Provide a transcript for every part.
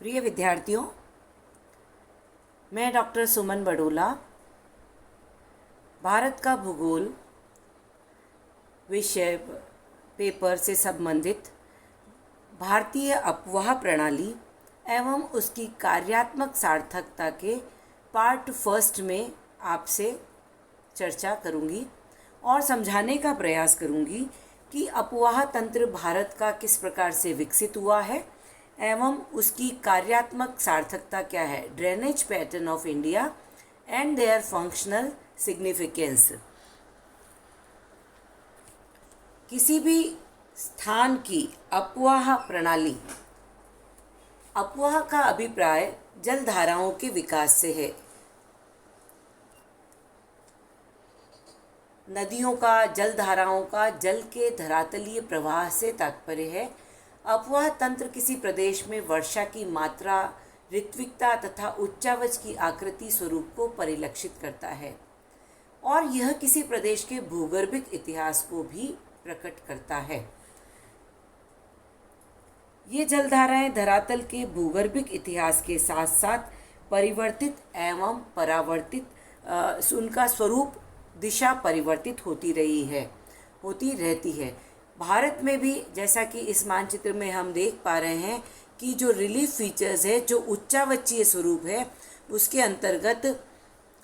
प्रिय विद्यार्थियों, मैं डॉक्टर सुमन बड़ोला भारत का भूगोल विषय पेपर से संबंधित भारतीय अपवाह प्रणाली एवं उसकी कार्यात्मक सार्थकता के पार्ट फर्स्ट में आपसे चर्चा करूंगी और समझाने का प्रयास करूंगी कि अपवाह तंत्र भारत का किस प्रकार से विकसित हुआ है एवं उसकी कार्यात्मक सार्थकता क्या है। Drainage pattern of India and their functional significance. किसी भी स्थान की अपवाह प्रणाली, अपवाह का अभिप्राय जलधाराओं के विकास से है। नदियों का, जलधाराओं का जल के धरातलीय प्रवाह से तात्पर्य है। अपवाह तंत्र किसी प्रदेश में वर्षा की मात्रा, ऋत्विकता तथा उच्चावच की आकृति स्वरूप को परिलक्षित करता है और यह किसी प्रदेश के भूगर्भिक इतिहास को भी प्रकट करता है। ये जलधाराएं धरातल के भूगर्भिक इतिहास के साथ साथ परिवर्तित एवं परावर्तित उनका स्वरूप, दिशा परिवर्तित होती रहती है। भारत में भी जैसा कि इस मानचित्र में हम देख पा रहे हैं कि जो रिलीफ फीचर्स है, जो उच्चावचीय स्वरूप है, उसके अंतर्गत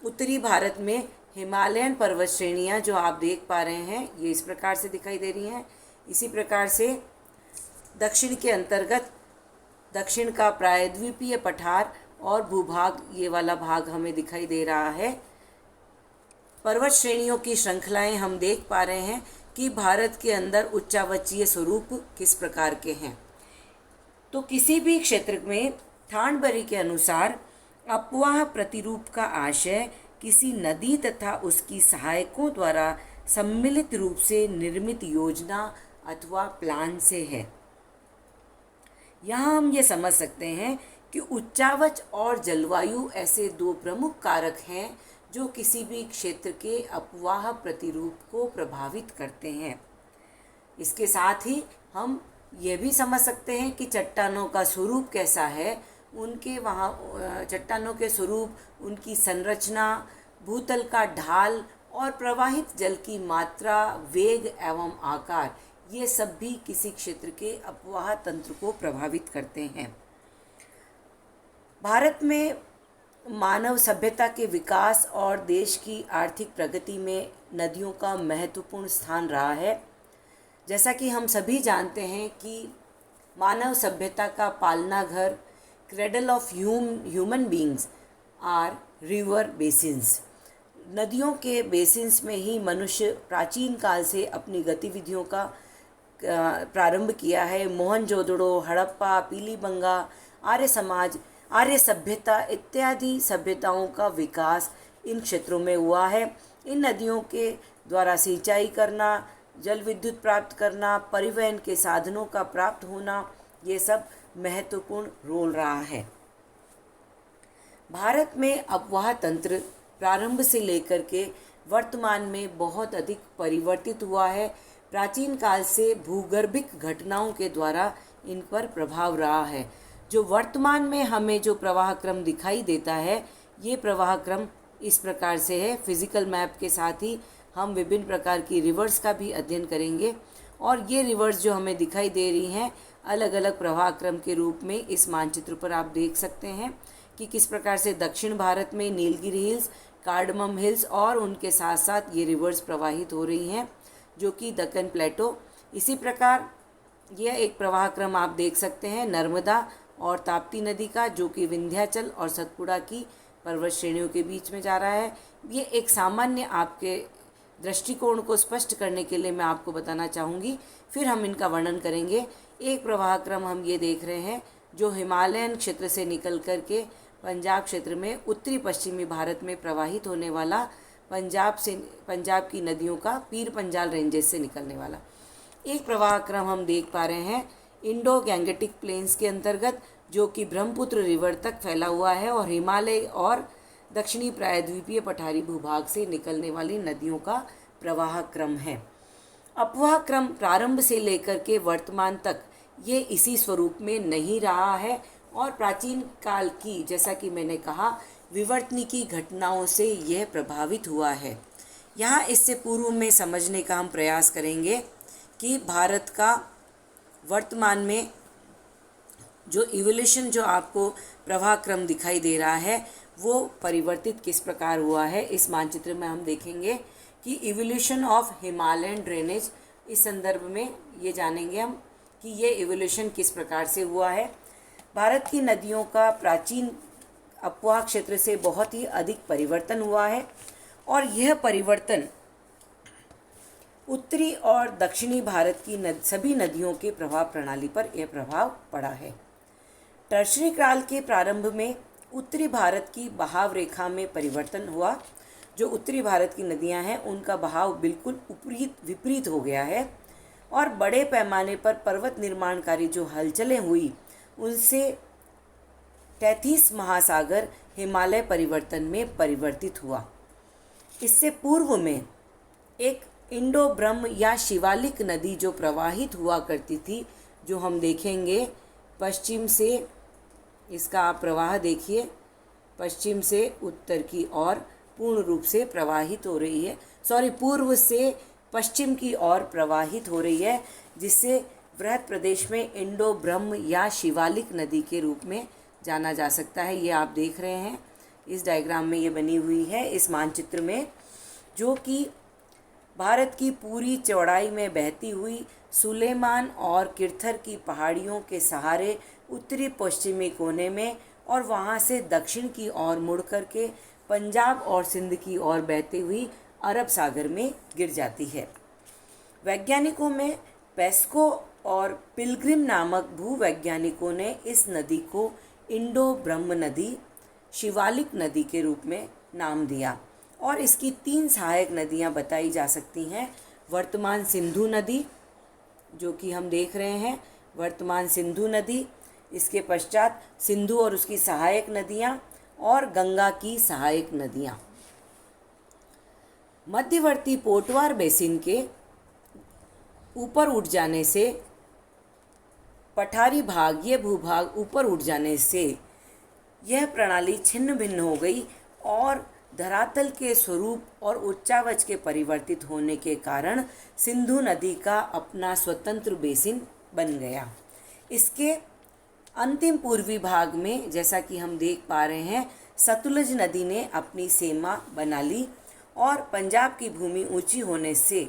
उत्तरी भारत में हिमालयन पर्वत श्रेणियाँ जो आप देख पा रहे हैं, ये इस प्रकार से दिखाई दे रही हैं। इसी प्रकार से दक्षिण के अंतर्गत दक्षिण का प्रायद्वीपीय पठार और भूभाग, ये वाला भाग हमें दिखाई दे रहा है। पर्वत श्रेणियों की श्रृंखलाएं हम देख पा रहे हैं कि भारत के अंदर उच्चावचीय स्वरूप किस प्रकार के हैं। तो किसी भी क्षेत्र में थानबरी के अनुसार अपवाह प्रतिरूप का आशय किसी नदी तथा उसकी सहायकों द्वारा सम्मिलित रूप से निर्मित योजना अथवा प्लान से है। यहाँ हम ये समझ सकते हैं कि उच्चावच और जलवायु ऐसे दो प्रमुख कारक हैं जो किसी भी क्षेत्र के अपवाह प्रतिरूप को प्रभावित करते हैं। इसके साथ ही हम ये भी समझ सकते हैं कि चट्टानों का स्वरूप कैसा है, उनके वहाँ चट्टानों के स्वरूप, उनकी संरचना, भूतल का ढाल और प्रवाहित जल की मात्रा, वेग एवं आकार, ये सब भी किसी क्षेत्र के अपवाह तंत्र को प्रभावित करते हैं। भारत में मानव सभ्यता के विकास और देश की आर्थिक प्रगति में नदियों का महत्वपूर्ण स्थान रहा है। जैसा कि हम सभी जानते हैं कि मानव सभ्यता का पालना घर, cradle of human beings or river basins. नदियों के बेसिन्स में ही मनुष्य प्राचीन काल से अपनी गतिविधियों का प्रारंभ किया है। मोहनजोदड़ो, हड़प्पा, पीलीबंगा, आर्य समाज, आर्य सभ्यता इत्यादि सभ्यताओं का विकास इन क्षेत्रों में हुआ है। इन नदियों के द्वारा सिंचाई करना, जल विद्युत प्राप्त करना, परिवहन के साधनों का प्राप्त होना, ये सब महत्वपूर्ण रोल रहा है। भारत में अपवाह तंत्र प्रारंभ से लेकर के वर्तमान में बहुत अधिक परिवर्तित हुआ है। प्राचीन काल से भूगर्भिक घटनाओं के द्वारा इन पर प्रभाव रहा है। जो वर्तमान में हमें जो प्रवाह क्रम दिखाई देता है, ये प्रवाह क्रम इस प्रकार से है। फिजिकल मैप के साथ ही हम विभिन्न प्रकार की रिवर्स का भी अध्ययन करेंगे और ये रिवर्स जो हमें दिखाई दे रही हैं, अलग अलग प्रवाह क्रम के रूप में इस मानचित्र पर आप देख सकते हैं कि किस प्रकार से दक्षिण भारत में नीलगिरी हिल्स, कार्डमम हिल्स और उनके साथ साथ ये रिवर्स प्रवाहित हो रही हैं, जो कि दक्कन प्लेटो। इसी प्रकार यह एक प्रवाह क्रम आप देख सकते हैं नर्मदा और ताप्ती नदी का, जो कि विंध्याचल और सतपुड़ा की पर्वत श्रेणियों के बीच में जा रहा है। ये एक सामान्य आपके दृष्टिकोण को स्पष्ट करने के लिए मैं आपको बताना चाहूँगी, फिर हम इनका वर्णन करेंगे। एक प्रवाह क्रम हम ये देख रहे हैं जो हिमालयन क्षेत्र से निकल कर के पंजाब क्षेत्र में उत्तरी पश्चिमी भारत में प्रवाहित होने वाला, पंजाब की नदियों का पीर पंजाल रेंजेस से निकलने वाला एक प्रवाह क्रम हम देख पा रहे हैं इंडो गैंगेटिक प्लेन्स के अंतर्गत, जो कि ब्रह्मपुत्र रिवर तक फैला हुआ है और हिमालय और दक्षिणी प्रायद्वीपीय पठारी भूभाग से निकलने वाली नदियों का प्रवाह क्रम है। अपवाह क्रम प्रारंभ से लेकर के वर्तमान तक ये इसी स्वरूप में नहीं रहा है और प्राचीन काल की, जैसा कि मैंने कहा, विवर्तनिकी घटनाओं से यह प्रभावित हुआ है। यहाँ इससे पूर्व में समझने का हम प्रयास करेंगे कि भारत का वर्तमान में जो इवोल्यूशन, जो आपको प्रवाह क्रम दिखाई दे रहा है, वो परिवर्तित किस प्रकार हुआ है। इस मानचित्र में हम देखेंगे कि इवोल्यूशन ऑफ हिमालयन ड्रेनेज, इस संदर्भ में ये जानेंगे हम कि ये इवोल्यूशन किस प्रकार से हुआ है। भारत की नदियों का प्राचीन अपवाह क्षेत्र से बहुत ही अधिक परिवर्तन हुआ है और यह परिवर्तन उत्तरी और दक्षिणी भारत की सभी नदियों के प्रवाह प्रणाली पर यह प्रभाव पड़ा है। टर्शरी काल के प्रारंभ में उत्तरी भारत की बहाव रेखा में परिवर्तन हुआ। जो उत्तरी भारत की नदियां हैं उनका बहाव बिल्कुल विपरीत हो गया है और बड़े पैमाने पर पर्वत निर्माणकारी जो हलचलें हुई उनसे 33 महासागर हिमालय परिवर्तन में परिवर्तित हुआ। इससे पूर्व में एक इंडो ब्रह्म या शिवालिक नदी जो प्रवाहित हुआ करती थी, जो हम देखेंगे पश्चिम से, इसका आप प्रवाह देखिए, पश्चिम से उत्तर की ओर पूर्ण रूप से प्रवाहित हो रही है, पूर्व से पश्चिम की ओर प्रवाहित हो रही है, जिससे वृहद प्रदेश में इंडो ब्रह्म या शिवालिक नदी के रूप में जाना जा सकता है। ये आप देख रहे हैं इस डायग्राम में, ये बनी हुई है इस मानचित्र में, जो कि भारत की पूरी चौड़ाई में बहती हुई सुलेमान और किरथर की पहाड़ियों के सहारे उत्तरी पश्चिमी कोने में और वहाँ से दक्षिण की ओर मुड़ करके पंजाब और सिंध की ओर बहती हुई अरब सागर में गिर जाती है। वैज्ञानिकों में पेस्को और पिलग्रिम नामक भूवैज्ञानिकों ने इस नदी को इंडो ब्रह्म नदी, शिवालिक नदी के रूप में नाम दिया और इसकी 3 सहायक नदियां बताई जा सकती हैं। वर्तमान सिंधु नदी, जो कि हम देख रहे हैं, वर्तमान सिंधु नदी, इसके पश्चात सिंधु और उसकी सहायक नदियां और गंगा की सहायक नदियां। मध्यवर्ती पोटवार बेसिन के ऊपर उठ जाने से, पठारी भाग, ये भूभाग ऊपर उठ जाने से यह प्रणाली छिन्न भिन्न हो गई और धरातल के स्वरूप और उच्चावच के परिवर्तित होने के कारण सिंधु नदी का अपना स्वतंत्र बेसिन बन गया। इसके अंतिम पूर्वी भाग में, जैसा कि हम देख पा रहे हैं, सतलुज नदी ने अपनी सीमा बना ली और पंजाब की भूमि ऊंची होने से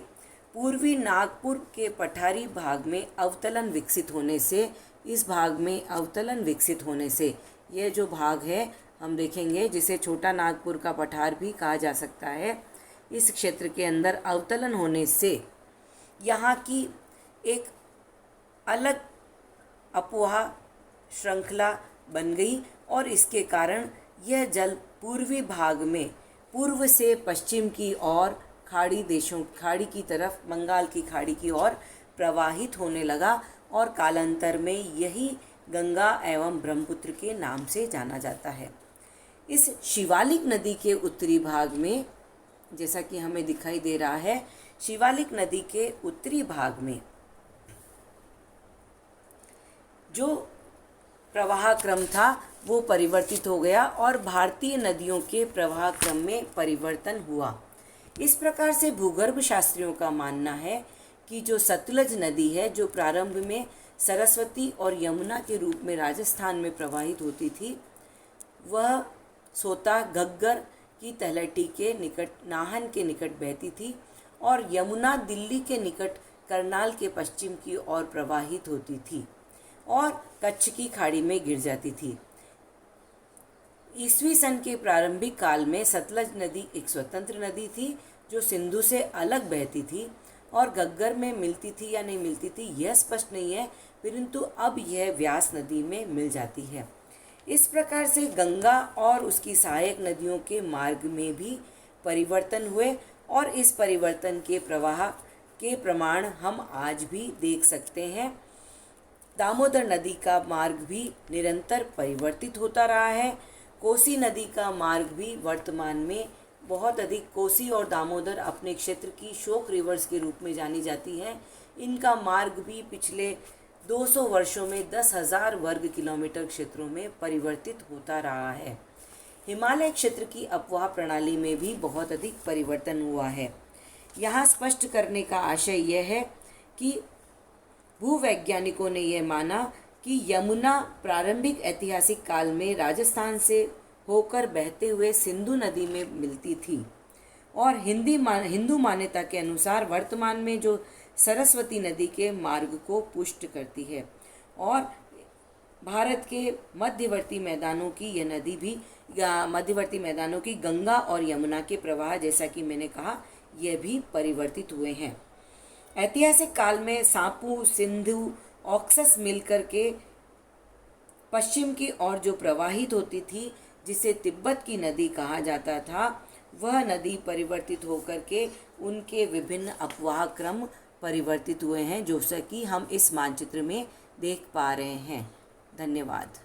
पूर्वी नागपुर के पठारी भाग में अवतलन विकसित होने से, इस भाग में अवतलन विकसित होने से, यह जो भाग है हम देखेंगे जिसे छोटा नागपुर का पठार भी कहा जा सकता है, इस क्षेत्र के अंदर अवतलन होने से यहाँ की एक अलग अपवाह श्रृंखला बन गई और इसके कारण यह जल पूर्वी भाग में पूर्व से पश्चिम की ओर खाड़ी की तरफ, बंगाल की खाड़ी की ओर प्रवाहित होने लगा और कालांतर में यही गंगा एवं ब्रह्मपुत्र के नाम से जाना जाता है। इस शिवालिक नदी के उत्तरी भाग में, जैसा कि हमें दिखाई दे रहा है, शिवालिक नदी के उत्तरी भाग में जो प्रवाह क्रम था वो परिवर्तित हो गया और भारतीय नदियों के प्रवाह क्रम में परिवर्तन हुआ। इस प्रकार से भूगर्भ शास्त्रियों का मानना है कि जो सतलज नदी है, जो प्रारंभ में सरस्वती और यमुना के रूप में राजस्थान में प्रवाहित होती थी, वह सोता घग्गर की तलहटी के निकट, नाहन के निकट बहती थी और यमुना दिल्ली के निकट करनाल के पश्चिम की ओर प्रवाहित होती थी और कच्छ की खाड़ी में गिर जाती थी। ईसवी सन के प्रारंभिक काल में सतलज नदी एक स्वतंत्र नदी थी जो सिंधु से अलग बहती थी और घग्गर में मिलती थी या नहीं मिलती थी यह स्पष्ट नहीं है, परंतु अब यह व्यास नदी में मिल जाती है। इस प्रकार से गंगा और उसकी सहायक नदियों के मार्ग में भी परिवर्तन हुए और इस परिवर्तन के प्रवाह के प्रमाण हम आज भी देख सकते हैं। दामोदर नदी का मार्ग भी निरंतर परिवर्तित होता रहा है। कोसी नदी का मार्ग भी वर्तमान में बहुत अधिक, कोसी और दामोदर अपने क्षेत्र की शोक रिवर्स के रूप में जानी जाती हैं। इनका मार्ग भी पिछले 200 वर्षों में 10,000 वर्ग किलोमीटर क्षेत्रों में परिवर्तित होता रहा है। हिमालय क्षेत्र की अपवाह प्रणाली में भी बहुत अधिक परिवर्तन हुआ है। यहाँ स्पष्ट करने का आशय यह है कि भूवैज्ञानिकों ने यह माना कि यमुना प्रारंभिक ऐतिहासिक काल में राजस्थान से होकर बहते हुए सिंधु नदी में मिलती थी और हिंदू मान्यता के अनुसार वर्तमान में जो सरस्वती नदी के मार्ग को पुष्ट करती है और भारत के मध्यवर्ती मैदानों की यह नदी भी मध्यवर्ती मैदानों की गंगा और यमुना के प्रवाह, जैसा कि मैंने कहा, यह भी परिवर्तित हुए हैं। ऐतिहासिक काल में सापू, सिंधु, ऑक्सस मिलकर के पश्चिम की ओर जो प्रवाहित होती थी, जिसे तिब्बत की नदी कहा जाता था, वह नदी परिवर्तित होकर के उनके विभिन्न अपवाह क्रम परिवर्तित हुए हैं, जैसा कि हम इस मानचित्र में देख पा रहे हैं। धन्यवाद।